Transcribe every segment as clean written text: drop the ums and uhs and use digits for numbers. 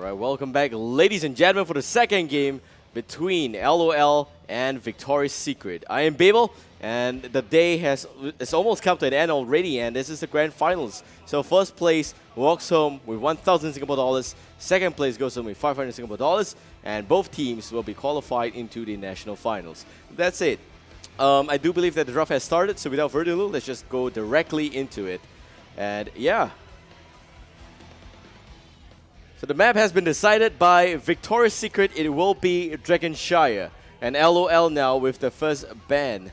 Alright, welcome back, ladies and gentlemen, for the second game between LOL and Victoria's Secret. I am Babel, and the day has almost come to an end already, and this is the grand finals. So first place walks home with 1,000 Singapore dollars, second place goes home with 500 Singapore dollars, and both teams will be qualified into the national finals. That's it. I do believe that the draft has started, so without further ado, let's just go directly into it. And yeah. So the map has been decided by Victoria's Secret. It will be Dragonshire. And LOL now with the first ban.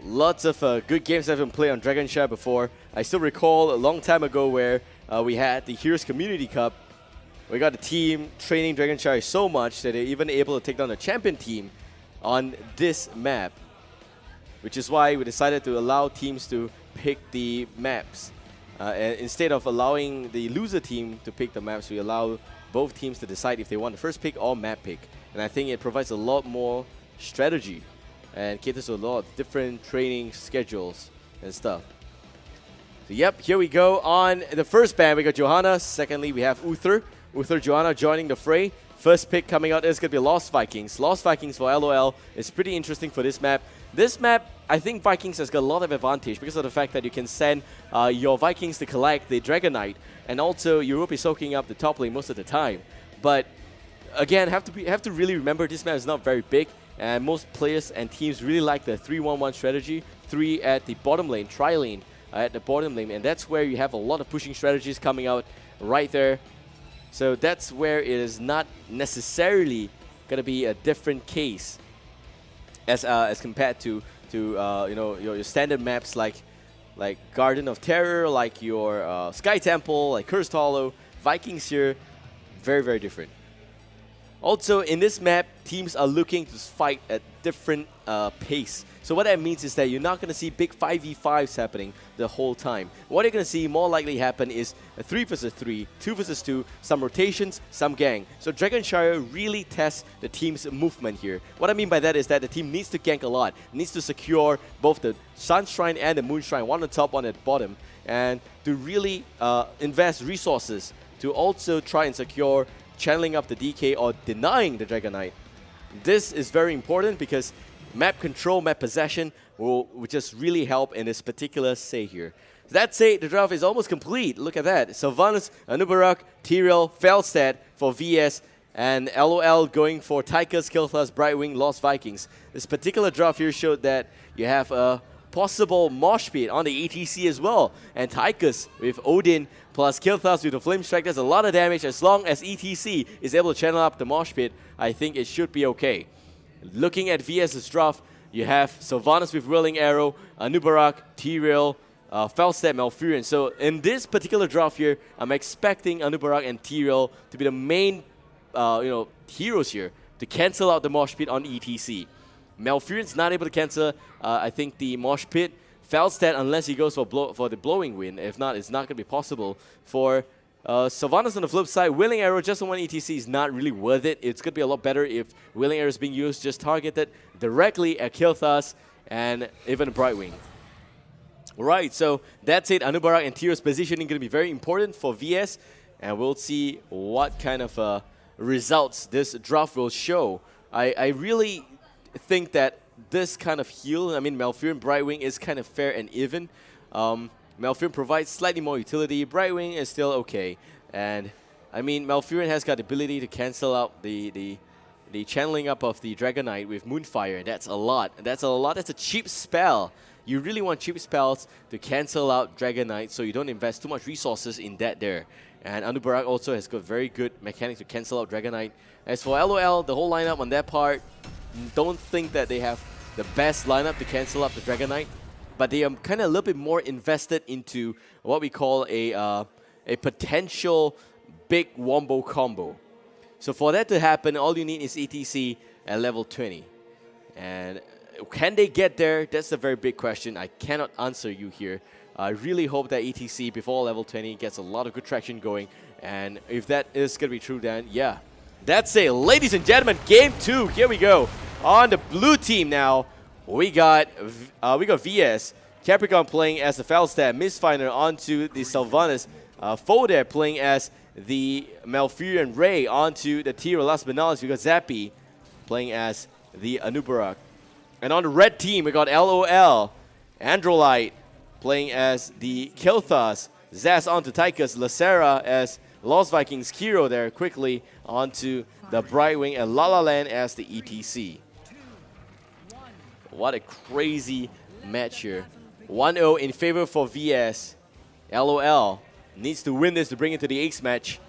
Lots of good games have been played on Dragonshire before. I still recall a long time ago where we had the Heroes Community Cup. We got a team training Dragonshire so much that they're even able to take down the champion team on this map. Which is why we decided to allow teams to pick the maps. And instead of allowing the loser team to pick the maps, we allow both teams to decide if they want the first pick or map pick. And I think it provides a lot more strategy and caters to a lot of different training schedules and stuff. So yep, here we go. On the first ban, we got Johanna. Secondly, we have Uther. Uther, Johanna joining the fray. First pick coming out is going to be Lost Vikings. Lost Vikings for LOL is pretty interesting for this map. This map, I think Vikings has got a lot of advantage because of the fact that you can send your Vikings to collect the Dragonite, and also you will be soaking up the top lane most of the time. But again, have to really remember this map is not very big, and most players and teams really like the 3-1-1 strategy. 3 at the bottom lane, tri-lane at the bottom lane, and that's where you have a lot of pushing strategies coming out right there. So that's where it is not necessarily going to be a different case as compared to you know, your standard maps like Garden of Terror, like your Sky Temple, like Cursed Hollow. Vikings here, very, very different. Also, in this map, teams are looking to fight at different pace. So what that means is that you're not going to see big 5v5s happening the whole time. What you're going to see more likely happen is a 3 vs 3, 2 vs 2, some rotations, some gang. So Dragonshire really tests the team's movement here. What I mean by that is that the team needs to gank a lot, needs to secure both the Sun Shrine and the Moon Shrine, one on top, one at the bottom, and to really invest resources to also try and secure channeling up the DK or denying the Dragonite. This is very important because map control, map possession will just really help in this particular say here. That say, the draft is almost complete. Look at that. Sylvanas, Anubarak, Tyrael, Felstad for VS, and LOL going for Tychus, Kilthas, Brightwing, Lost Vikings. This particular draft here showed that you have a possible mosh pit on the ATC as well. And Tychus with Odin plus Kilthas with the Flame Strike, that's a lot of damage. As long as ETC is able to channel up the mosh pit, I think it should be okay. Looking at VS's draft, you have Sylvanas with Whirling Arrow, Anubarak, Tyrael, Felstad, Malfurion. So in this particular draft here, I'm expecting Anubarak and Tyrael to be the main heroes here to cancel out the mosh pit on ETC. Malfurion's not able to cancel, I think, the mosh pit. Felstad, unless he goes for the Blowing Wind. If not, it's not going to be possible. For Sylvanas on the flip side, Whirling Arrow just on one ETC is not really worth it. It's going to be a lot better if Whirling Arrow is being used just targeted directly at Kilthas and even Brightwing. Alright, so that's it. Anubarak and Tyrael's positioning going to be very important for VS, and we'll see what kind of results this draft will show. I really think that this kind of heal, I mean, Malfurion, Brightwing is kind of fair and even. Malfurion provides slightly more utility. Brightwing is still okay. And, I mean, Malfurion has got the ability to cancel out the channeling up of the Dragonite with Moonfire. That's a lot. That's a lot. That's a cheap spell. You really want cheap spells to cancel out Dragonite so you don't invest too much resources in that there. And Anubarak also has got very good mechanics to cancel out Dragonite. As for LOL, the whole lineup on that part, don't think that they have the best lineup to cancel out the Dragonite, but they are kind of a little bit more invested into what we call a potential big wombo combo. So for that to happen, all you need is ETC at level 20. And can they get there? That's a very big question. I cannot answer you here. I really hope that ETC before level 20 gets a lot of good traction going. And if that is going to be true, then yeah. That's it. Ladies and gentlemen, game 2. Here we go. On the blue team now, we got VS. Capricorn playing as the Felstad, Mistfinder onto the Sylvanas. foe there playing as the Malfurion Ray onto the Tiro. Last but not least, we got Zappy playing as the Anubarak. And on the red team, we got LOL, Androlite playing as the Kilthas, Zaz onto Tychus, Lacera as Lost Vikings, Kiro there quickly onto the Brightwing, and La La Land as the ETC. What a crazy match here. 1-0 in favor for VS. LOL needs to win this to bring it to the Ace match.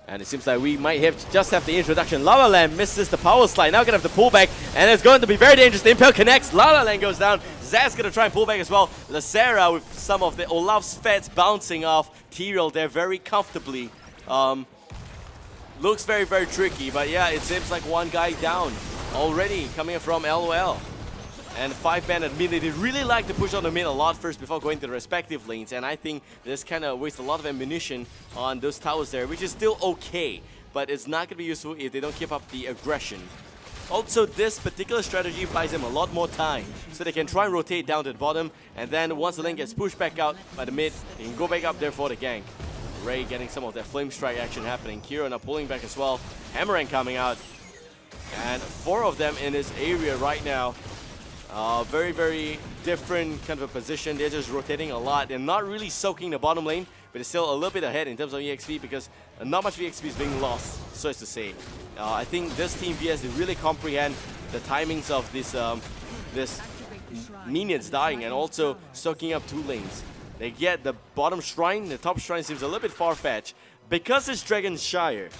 And it seems like we might just have the introduction. La La Land misses the power slide. Now gonna have to pull back, and it's going to be very dangerous. The Impel connects. La La Land goes down. Zaz gonna try and pull back as well. Lacera with some of the Olaf's Feds bouncing off Tyrell there very comfortably. Looks very, very tricky, but yeah, it seems like one guy down already coming from LOL. And 5-man admittedly, they really like to push on the mid a lot first before going to the respective lanes. And I think this kind of wastes a lot of ammunition on those towers there, which is still okay. But it's not going to be useful if they don't keep up the aggression. Also, this particular strategy buys them a lot more time. So they can try and rotate down to the bottom. And then once the lane gets pushed back out by the mid, they can go back up there for the gank. Ray getting some of that flame strike action happening. Kira now pulling back as well. Hammerang coming out. And 4 of them in this area right now. Very, very different kind of a position. They're just rotating a lot. They're not really soaking the bottom lane, but it's still a little bit ahead in terms of EXP because not much EXP is being lost, so as to say. I think this team VS, they really comprehend the timings of this minions dying and also soaking up 2 lanes. They get the bottom shrine. The top shrine seems a little bit far-fetched. Because it's Dragonshire,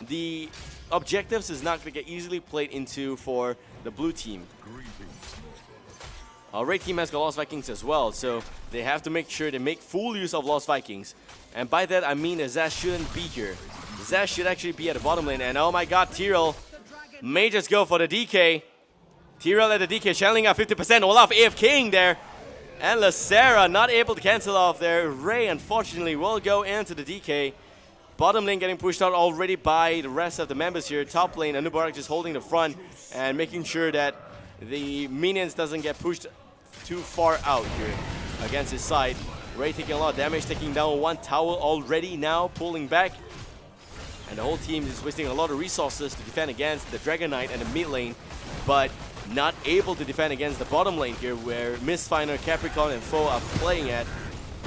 the objectives is not going to get easily played into for the blue team. Red team has got Lost Vikings as well, so they have to make sure they make full use of Lost Vikings. And by that I mean that Zaz shouldn't be here. Zaz should actually be at the bottom lane, and oh my god, Tyrell may just go for the DK. Tyrell at the DK, channeling out 50%, Olaf AFKing there. And Lacera not able to cancel off there. Ray unfortunately will go into the DK. Bottom lane getting pushed out already by the rest of the members here. Top lane, Anubarak just holding the front and making sure that the minions doesn't get pushed too far out here against his side. Ray taking a lot of damage, taking down 1 tower already now, pulling back. And the whole team is wasting a lot of resources to defend against the Dragon Knight and the mid lane, but not able to defend against the bottom lane here where Mistfinder, Capricorn and Foe are playing at.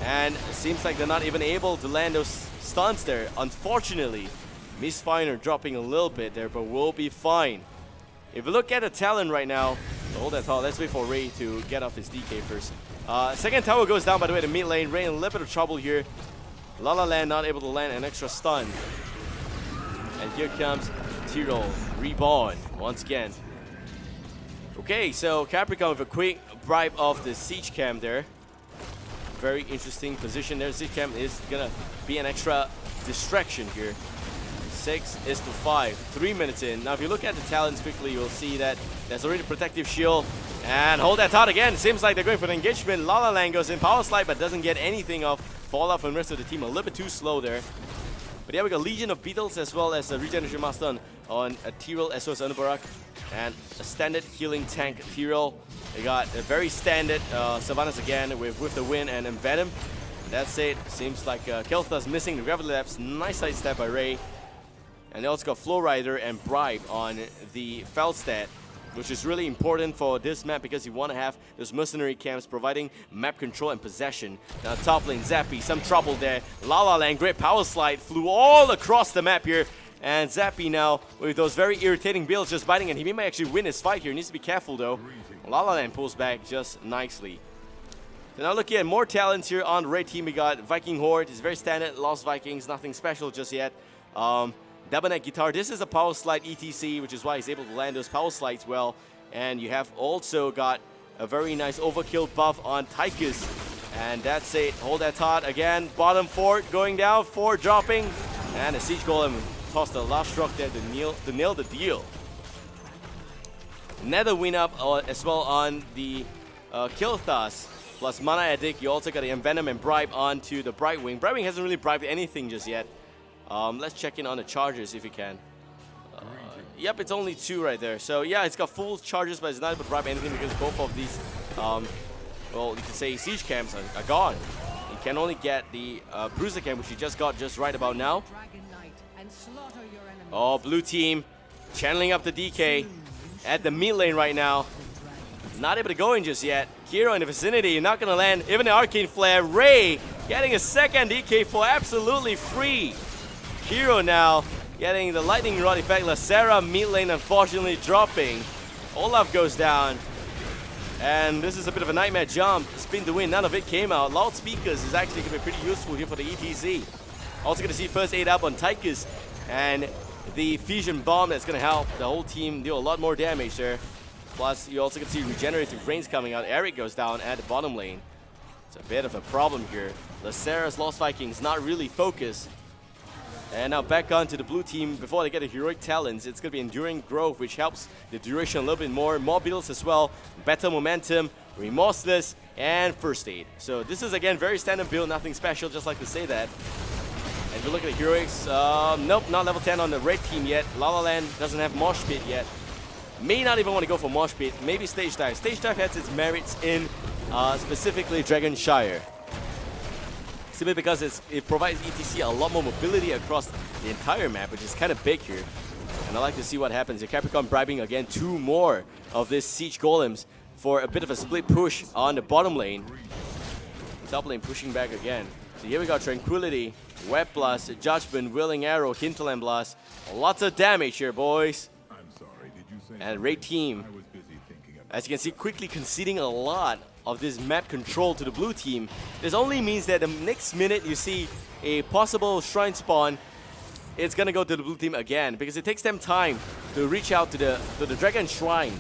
And it seems like they're not even able to land those stuns there, unfortunately. Mistfinder dropping a little bit there, but we'll be fine. If we look at the talent right now, hold that thought, let's wait for Ray to get off his DK first. Second tower goes down, by the way, the mid lane. Ray in a little bit of trouble here. La La Land not able to land an extra stun. And here comes Tyrell, reborn once again. Okay, so Capricorn with a quick bribe of the siege camp there. Very interesting position there. Siege camp is gonna be an extra distraction here. 6:5, 3 minutes in. Now if you look at the talents quickly, you'll see that there's already protective shield. And hold that thought again. Seems like they're going for the engagement. La La Land goes in power slide but doesn't get anything off. Fallout from the rest of the team a little bit too slow there. But yeah, we got Legion of Beetles as well as a Regeneration Master on a Tyrell as well as Anubarak. And a standard healing tank Tyrell. They got a very standard Sylvanas again with the Wind and Envenom. That's it. Seems like Kel'Thas missing the Gravity Lapse. Nice side step by Ray. And they also got Flow Rider and Bribe on the Feldstat, which is really important for this map because you want to have those mercenary camps providing map control and possession. Now top lane, Zappy, some trouble there. La La Land, great power slide, flew all across the map here. And Zappy now with those very irritating builds just biting, and he may actually win his fight here. He needs to be careful though. La La Land pulls back just nicely. So now looking at more talents here on the red team, we got Viking Horde. It's very standard, Lost Vikings, nothing special just yet. Double neck guitar. This is a power slide ETC, which is why he's able to land those power slides well. And you have also got a very nice overkill buff on Tychus. And that's it. Hold that thought again. Bottom 4 going down, 4 dropping. And a Siege Golem tossed the last struck there to nail the deal. Another win up as well on the Kilthas. Plus Mana Addict. You also got the Envenom and Bribe onto the Brightwing. Brightwing hasn't really bribed anything just yet. Let's check in on the charges if you can. Yep, it's only 2 right there. So yeah, it's got full charges, but it's not able to bribe anything because both of these, well, you can say siege camps are gone. can only get the Bruiser Cam, which he just got just right about now. Oh, blue team channeling up the DK at the mid lane right now. Not able to go in just yet. Kiro in the vicinity, not gonna land even the Arcane Flare. Ray getting a second DK for absolutely free. Kiro now getting the Lightning Rod effect. Lacera mid lane unfortunately dropping. Olaf goes down. And this is a bit of a nightmare jump. Spin to win, none of it came out. Loudspeakers is actually going to be pretty useful here for the ETZ. Also going to see first aid up on Tychus. And the Fusion Bomb that's going to help the whole team deal a lot more damage there. Plus, you also can see regenerative rains coming out. Eric goes down at the bottom lane. It's a bit of a problem here. Lacera's Lost Vikings not really focused. And now back on to the blue team before they get the heroic talents. It's going to be Enduring Growth, which helps the duration a little bit more. More builds as well. Better momentum, Remorseless, and First Aid. So this is again very standard build, nothing special, just like to say that. And if you look at the heroics, nope, not level 10 on the red team yet. La La Land doesn't have Mosh Pit yet. May not even want to go for Mosh Pit, maybe Stage Dive. Stage Dive has its merits in specifically Dragonshire. Simply because it provides ETC a lot more mobility across the entire map, which is kind of big here. And I like to see what happens. The Capricorn bribing again 2 more of these Siege Golems for a bit of a split push on the bottom lane. Top lane pushing back again. So here we got Tranquility, Web Blast, Judgment, Willing Arrow, Hinterland Blast. Lots of damage here, boys. And Raid team, as you can see, quickly conceding a lot of this map control to the blue team. This only means that the next minute you see a possible shrine spawn, it's gonna go to the blue team again, because it takes them time to reach out to the Dragon Shrine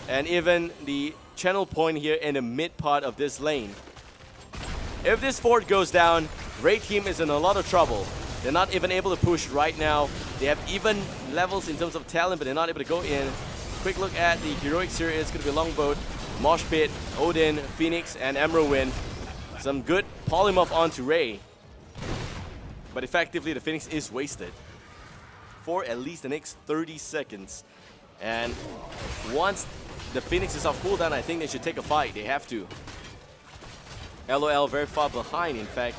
and even the channel point here in the mid part of this lane. If this fort goes down, Raid team is in a lot of trouble. They're not even able to push right now. They have even levels in terms of talent, but they're not able to go in. Quick look at the heroics here. It's going to be Longboat, Mosh Pit, Odin, Phoenix, and Emerald. Some good polymorph onto Ray. But effectively, the Phoenix is wasted for at least the next 30 seconds. And once the Phoenix is off cooldown, I think they should take a fight. They have to. LOL very far behind, in fact.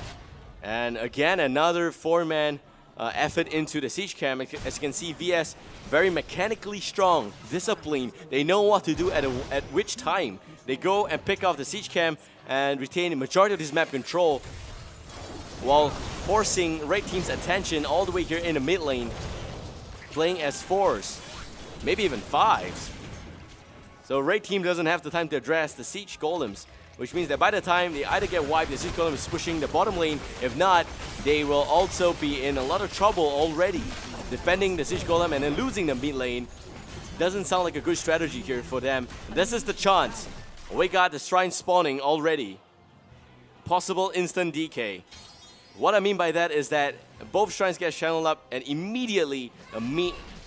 And again, another 4-man effort into the Siege Camp. As you can see, VS very mechanically strong, disciplined. They know what to do at which time. They go and pick off the Siege Camp and retain the majority of this map control while forcing Raid team's attention all the way here in the mid lane, playing as 4s, maybe even 5s. So Raid team doesn't have the time to address the Siege Golems, which means that by the time they either get wiped, the Siege Golem is pushing the bottom lane. If not, they will also be in a lot of trouble already. Defending the Siege Golem and then losing the mid lane doesn't sound like a good strategy here for them. This is the chance. We got the Shrine spawning already. Possible instant DK. What I mean by that is that both Shrines get channeled up and immediately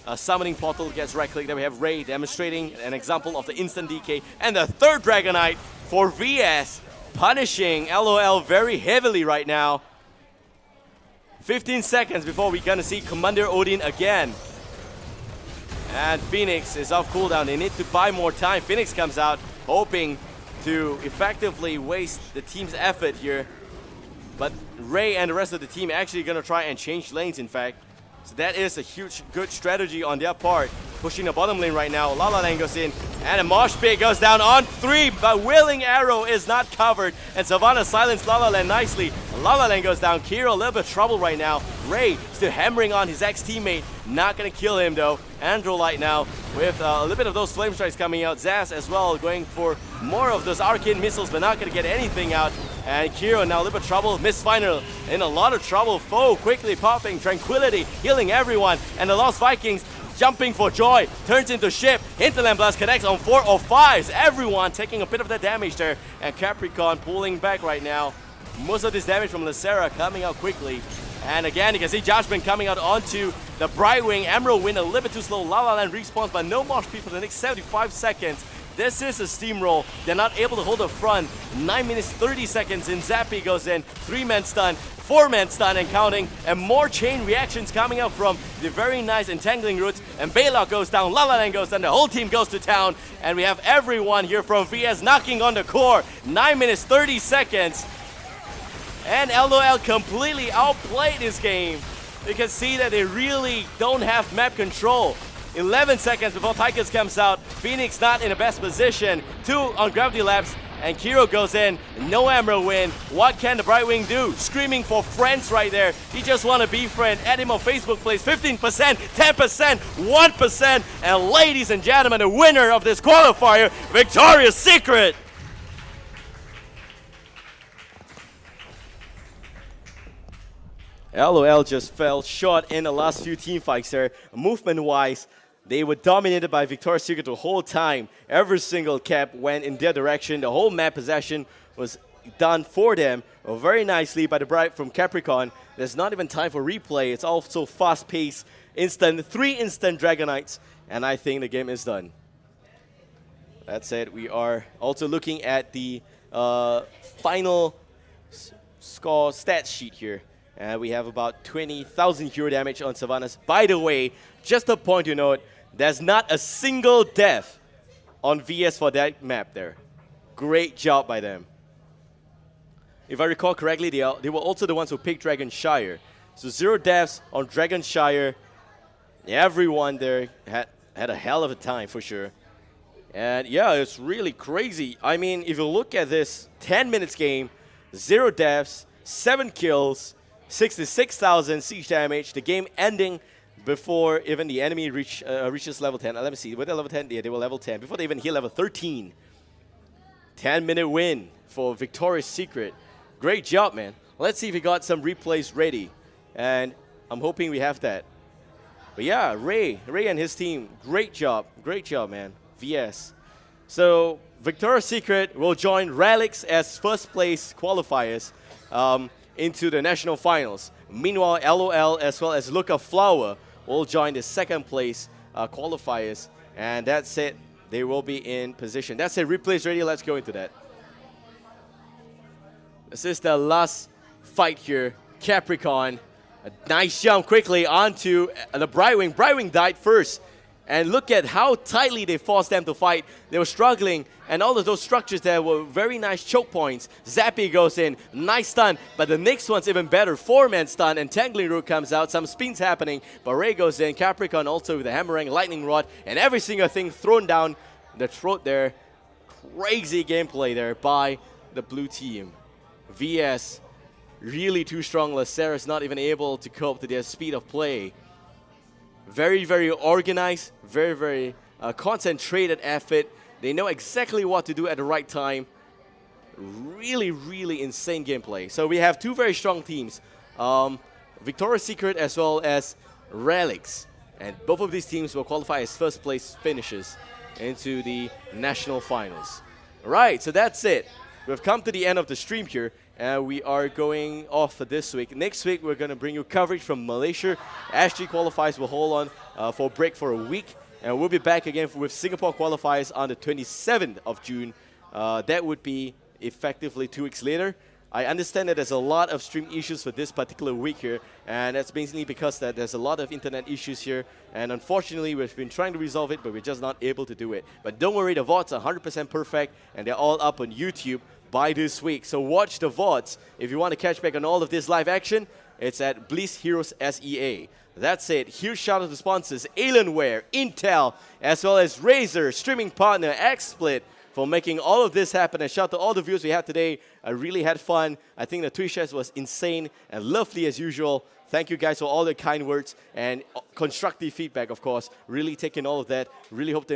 a summoning portal gets right-clicked. Then we have Ray demonstrating an example of the instant DK. And the third Dragonite for VS, punishing LOL very heavily right now. 15 seconds before we're gonna see Commander Odin again. And Phoenix is off cooldown. They need to buy more time. Phoenix comes out hoping to effectively waste the team's effort here. But Ray and the rest of the team actually gonna try and change lanes, in fact. So that is a huge, good strategy on their part. Pushing the bottom lane right now. La La Land goes in. And a Mosh Pit goes down on 3. But Willing Arrow is not covered. And Savannah silenced La La Land nicely. La La Land goes down. Kiro a little bit of trouble right now. Ray still hammering on his ex-teammate. Not going to kill him though. Androlite now with a little bit of those flame strikes coming out. Zaz as well going for more of those arcane missiles, but not going to get anything out. And Kiro now a little bit of trouble. Miss Final in a lot of trouble. Foe quickly popping. Tranquility healing everyone. And the Lost Vikings jumping for joy. Turns into ship. Hinterland Blast connects on 4 or 5s. Everyone taking a bit of the damage there. And Capricorn pulling back right now. Most of this damage from Lacera coming out quickly. And again, you can see Judgment coming out onto the Brightwing. Emerald Wind a little bit too slow. La La Land respawns, but no Mosh Pit for the next 75 seconds. This is a steamroll. They're not able to hold the front. 9 minutes 30 seconds in. Zappy goes in. 3-man stun. 4-man stun and counting. And more chain reactions coming out from the very nice entangling roots. And Baylock goes down. La La Land goes down. The whole team goes to town. And we have everyone here from VS knocking on the core. 9 minutes 30 seconds. And LoL completely outplayed this game. You can see that they really don't have map control. 11 seconds before Tigers comes out, Phoenix not in the best position. 2 on Gravity Labs, and Kiro goes in. No Emerald win. What can the Brightwing do? Screaming for friends right there. He just want to be friend. Add him on Facebook, please. 15%, 10%, 1%. And ladies and gentlemen, the winner of this qualifier, Victoria's Secret. LoL just fell short in the last few team fights there. Movement-wise, they were dominated by Victoria's Secret the whole time. Every single cap went in their direction. The whole map possession was done for them very nicely by the Bright from Capricorn. There's not even time for replay. It's also fast-paced, instant, 3 instant Dragonites, and I think the game is done. That said, we are also looking at the final score stat sheet here. We have about 20,000 hero damage on Savannahs. By the way, just a point to note, there's not a single death on VS for that map there. Great job by them. If I recall correctly, they were also the ones who picked Dragonshire. So 0 deaths on Dragonshire. Everyone there had a hell of a time for sure. And yeah, it's really crazy. I mean, if you look at this 10 minutes game, 0 deaths, 7 kills, 66,000 siege damage, the game ending before even the enemy reaches level 10. Let me see, were they level 10? Yeah, they were level 10. Before they even hit level 13. 10-minute win for Victoria's Secret. Great job, man. Let's see if we got some replays ready. And I'm hoping we have that. But yeah, Ray and his team, great job, man. VS. So Victoria's Secret will join Relics as first place qualifiers into the national finals. Meanwhile, LoL as well as Look of Flower will join the second place qualifiers. And that's it. They will be in position. That's it. Replays ready. Let's go into that. This is the last fight here. Capricorn. A nice jump quickly onto the Brightwing. Brightwing died first. And look at how tightly they forced them to fight. They were struggling, and all of those structures there were very nice choke points. Zappy goes in, nice stun, but the next one's even better. 4-man stun, and Tangling Root comes out. Some spins happening, but Ray goes in. Capricorn also with the Hammerang, Lightning Rod, and every single thing thrown down the throat there. Crazy gameplay there by the blue team. VS, really too strong. Lacera's not even able to cope to their speed of play. Very, very organized, very, very concentrated effort. They know exactly what to do at the right time. Really, really insane gameplay. So we have 2 very strong teams. Victoria's Secret as well as Relics. And both of these teams will qualify as first place finishers into the national finals. All right, so that's it. We've come to the end of the stream here. We are going off for this week. Next week, we're going to bring you coverage from Malaysia. SG Qualifiers will hold on for a break for a week. And we'll be back again with Singapore Qualifiers on the 27th of June. That would be effectively 2 weeks later. I understand that there's a lot of stream issues for this particular week here. And that's basically because that there's a lot of internet issues here. And unfortunately, we've been trying to resolve it, but we're just not able to do it. But don't worry, the VODs are 100% perfect. And they're all up on YouTube by this week. So watch the VODs. If you want to catch back on all of this live action, it's at Bliss Heroes SEA. That's it. Huge shout out to sponsors Alienware, Intel, as well as Razer, streaming partner XSplit for making all of this happen. And shout out to all the viewers we had today. I really had fun. I think the Twitch chat was insane and lovely as usual. Thank you guys for all the kind words and constructive feedback, of course. Really taking all of that. Really hope to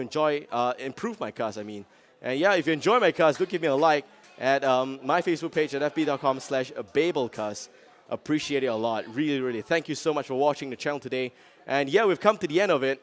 improve my cast, I mean. And yeah, if you enjoy my cast, do give me a like at my Facebook page at fb.com/babelcast. Appreciate it a lot. Really, really. Thank you so much for watching the channel today. And yeah, we've come to the end of it.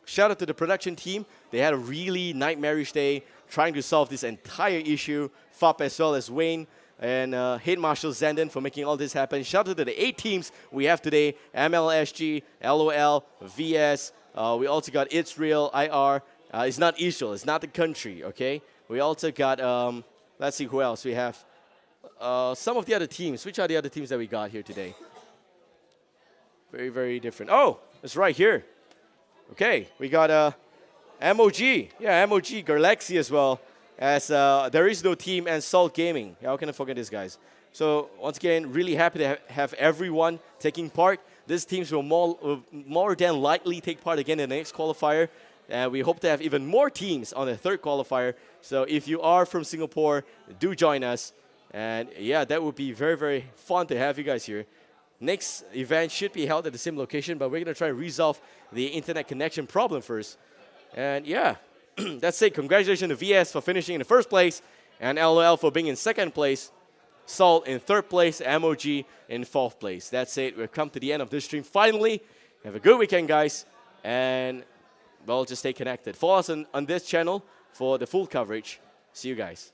Shout out to the production team. They had a really nightmarish day trying to solve this entire issue. Fop as well as Wayne and Head Marshal Zenden for making all this happen. Shout out to the 8 teams we have today. MLSG, LOL, VS. We also got It's Real, IR. It's not Israel. It's not the country, okay? We also got, let's see who else we have. Some of the other teams. Which are the other teams that we got here today? Very, very different. Oh, it's right here. Okay, we got MOG. Yeah, MOG, Galaxy as well. As There Is No Team and Salt Gaming. Yeah, how can I forget these guys? So once again, really happy to have everyone taking part. These teams will more than likely take part again in the next qualifier. And we hope to have even more teams on the third qualifier. So if you are from Singapore, do join us. And yeah, that would be very, very fun to have you guys here. Next event should be held at the same location, but we're going to try and resolve the internet connection problem first. And yeah, that's it. Congratulations to VS for finishing in the first place, and LOL for being in second place, Salt in third place, MOG in fourth place. That's it. We've come to the end of this stream. Finally, have a good weekend, guys. And, well, just stay connected. Follow us on this channel for the full coverage. See you guys.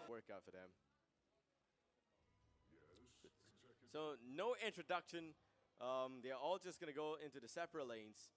Workout for them. So no introduction. They're all just going to go into the separate lanes.